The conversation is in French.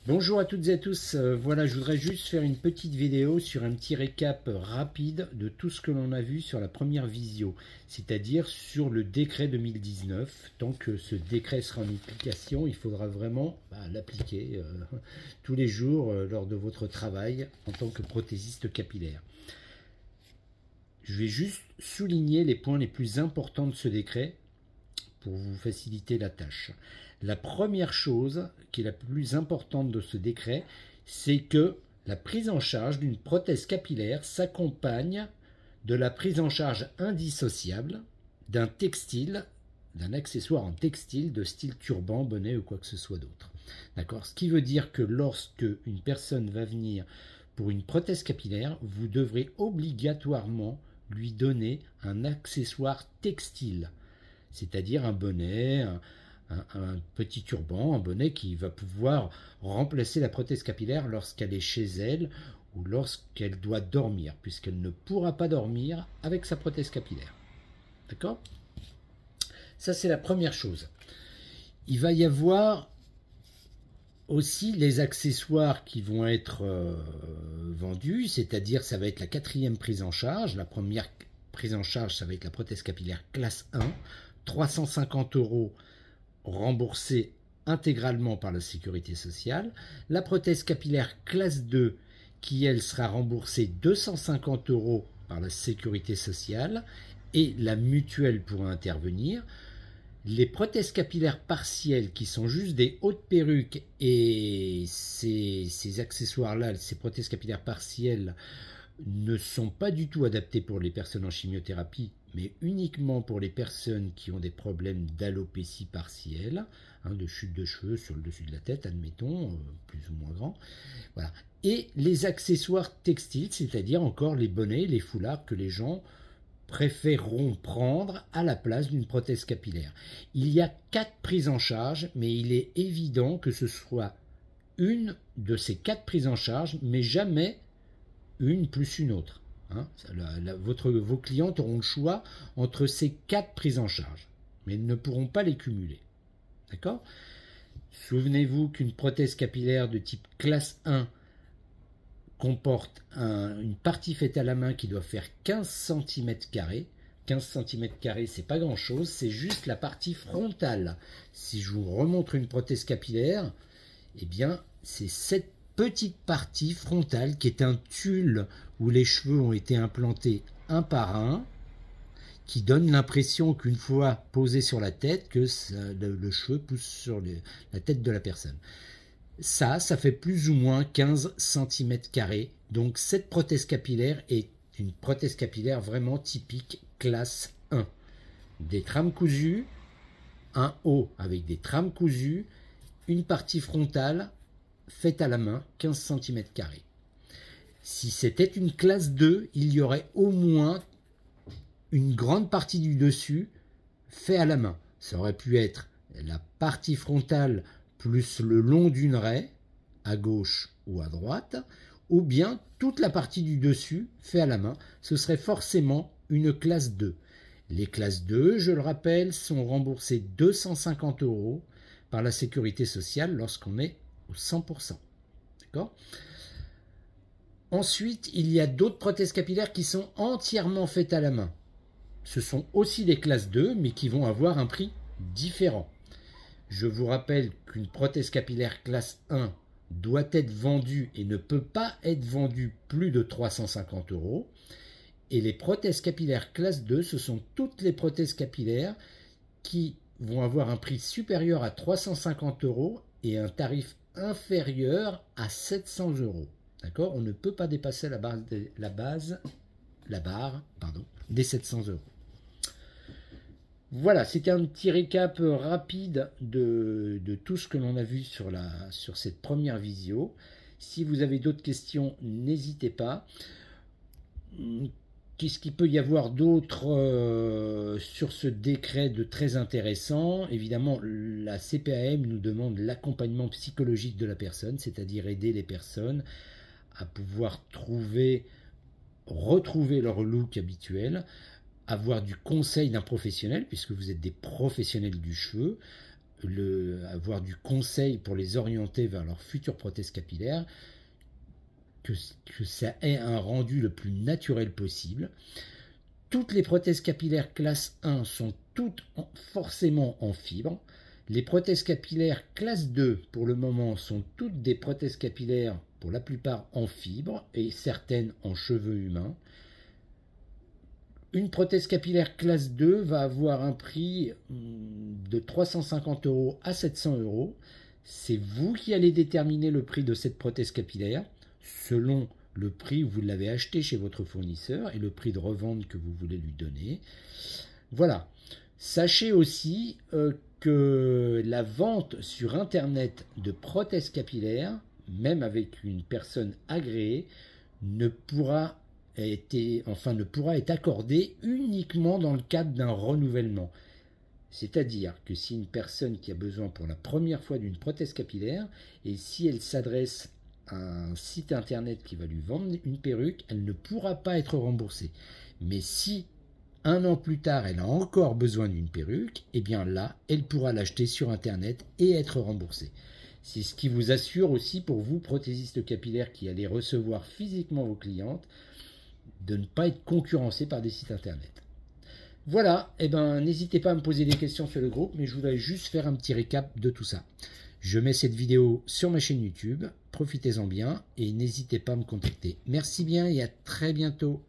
Bonjour à toutes et à tous, voilà, je voudrais juste faire une petite vidéo sur un petit récap rapide de tout ce que l'on a vu sur la première visio, c'est-à-dire sur le décret 2019. Tant que ce décret sera en application, il faudra vraiment l'appliquer tous les jours lors de votre travail en tant que prothésiste capillaire. Je vais juste souligner les points les plus importants de ce décret pour vous faciliter la tâche. La première chose qui est la plus importante de ce décret, c'est que la prise en charge d'une prothèse capillaire s'accompagne de la prise en charge indissociable d'un textile, d'un accessoire en textile de style turban, bonnet ou quoi que ce soit d'autre. D'accord ? Ce qui veut dire que lorsque une personne va venir pour une prothèse capillaire, vous devrez obligatoirement lui donner un accessoire textile, c'est-à-dire un bonnet, un petit turban, un bonnet qui va pouvoir remplacer la prothèse capillaire lorsqu'elle est chez elle ou lorsqu'elle doit dormir, puisqu'elle ne pourra pas dormir avec sa prothèse capillaire. D'accord ? Ça, c'est la première chose. Il va y avoir aussi les accessoires qui vont être vendus, c'est-à-dire ça va être la quatrième prise en charge. La première prise en charge, ça va être la prothèse capillaire classe 1, 350 € remboursée intégralement par la sécurité sociale. La prothèse capillaire classe 2 qui, elle, sera remboursée 250 € par la sécurité sociale et la mutuelle pourra intervenir. Les prothèses capillaires partielles qui sont juste des hautes perruques et ces accessoires-là, ces prothèses capillaires partielles ne sont pas du tout adaptés pour les personnes en chimiothérapie, mais uniquement pour les personnes qui ont des problèmes d'alopécie partielle, de chute de cheveux sur le dessus de la tête, admettons, plus ou moins grand. Voilà. Et les accessoires textiles, c'est-à-dire encore les bonnets, les foulards que les gens préféreront prendre à la place d'une prothèse capillaire. Il y a 4 prises en charge, mais il est évident que ce soit une de ces 4 prises en charge, mais jamais une plus une autre. Vos clientes auront le choix entre ces 4 prises en charge, mais ils ne pourront pas les cumuler. D'accord ? Souvenez-vous qu'une prothèse capillaire de type classe 1 comporte une partie faite à la main qui doit faire 15 cm². 15 cm², c'est pas grand-chose, c'est juste la partie frontale. Si je vous remontre une prothèse capillaire, eh bien, c'est cette petite partie frontale qui est un tulle où les cheveux ont été implantés un par un, qui donne l'impression qu'une fois posé sur la tête, que le cheveu pousse sur la tête de la personne. Ça fait plus ou moins 15 cm². Donc cette prothèse capillaire est une prothèse capillaire vraiment typique classe 1. Des trames cousues, un haut avec des trames cousues, une partie frontale faite à la main, 15 cm². Si c'était une classe 2, il y aurait au moins une grande partie du dessus fait à la main. Ça aurait pu être la partie frontale plus le long d'une raie, à gauche ou à droite, ou bien toute la partie du dessus fait à la main. Ce serait forcément une classe 2. Les classes 2, je le rappelle, sont remboursées 250 € par la sécurité sociale lorsqu'on est au 100%. D'accord ? Ensuite, il y a d'autres prothèses capillaires qui sont entièrement faites à la main. Ce sont aussi des classes 2, mais qui vont avoir un prix différent. Je vous rappelle qu'une prothèse capillaire classe 1 doit être vendue et ne peut pas être vendue plus de 350 €. Et les prothèses capillaires classe 2, ce sont toutes les prothèses capillaires qui vont avoir un prix supérieur à 350 € et un tarif inférieur à 700 €. D'accord ? On ne peut pas dépasser la barre des 700 €. Voilà, c'était un petit récap rapide de tout ce que l'on a vu sur cette première visio. Si vous avez d'autres questions, n'hésitez pas. Qu'est-ce qu'il peut y avoir d'autre sur ce décret de très intéressant ? Évidemment, la CPAM nous demande l'accompagnement psychologique de la personne, c'est-à-dire aider les personnes à pouvoir retrouver leur look habituel, avoir du conseil d'un professionnel, puisque vous êtes des professionnels du cheveu, avoir du conseil pour les orienter vers leur future prothèse capillaire, que ça ait un rendu le plus naturel possible. Toutes les prothèses capillaires classe 1 sont toutes forcément en fibre. Les prothèses capillaires classe 2, pour le moment, sont toutes des prothèses capillaires, pour la plupart en fibre, et certaines en cheveux humains. Une prothèse capillaire classe 2 va avoir un prix de 350 € à 700 €. C'est vous qui allez déterminer le prix de cette prothèse capillaire, selon le prix où vous l'avez acheté chez votre fournisseur et le prix de revente que vous voulez lui donner. Voilà. Sachez aussi que la vente sur Internet de prothèses capillaires, même avec une personne agréée, ne pourra être accordée uniquement dans le cadre d'un renouvellement. C'est-à-dire que si une personne qui a besoin pour la première fois d'une prothèse capillaire, et si elle s'adresse à un site internet qui va lui vendre une perruque, elle ne pourra pas être remboursée. Mais si un an plus tard, elle a encore besoin d'une perruque, eh bien là, elle pourra l'acheter sur Internet et être remboursée. C'est ce qui vous assure aussi pour vous, prothésistes capillaires qui allez recevoir physiquement vos clientes, de ne pas être concurrencé par des sites Internet. Voilà, n'hésitez pas à me poser des questions sur le groupe, mais je voudrais juste faire un petit récap de tout ça. Je mets cette vidéo sur ma chaîne YouTube, profitez-en bien et n'hésitez pas à me contacter. Merci bien et à très bientôt.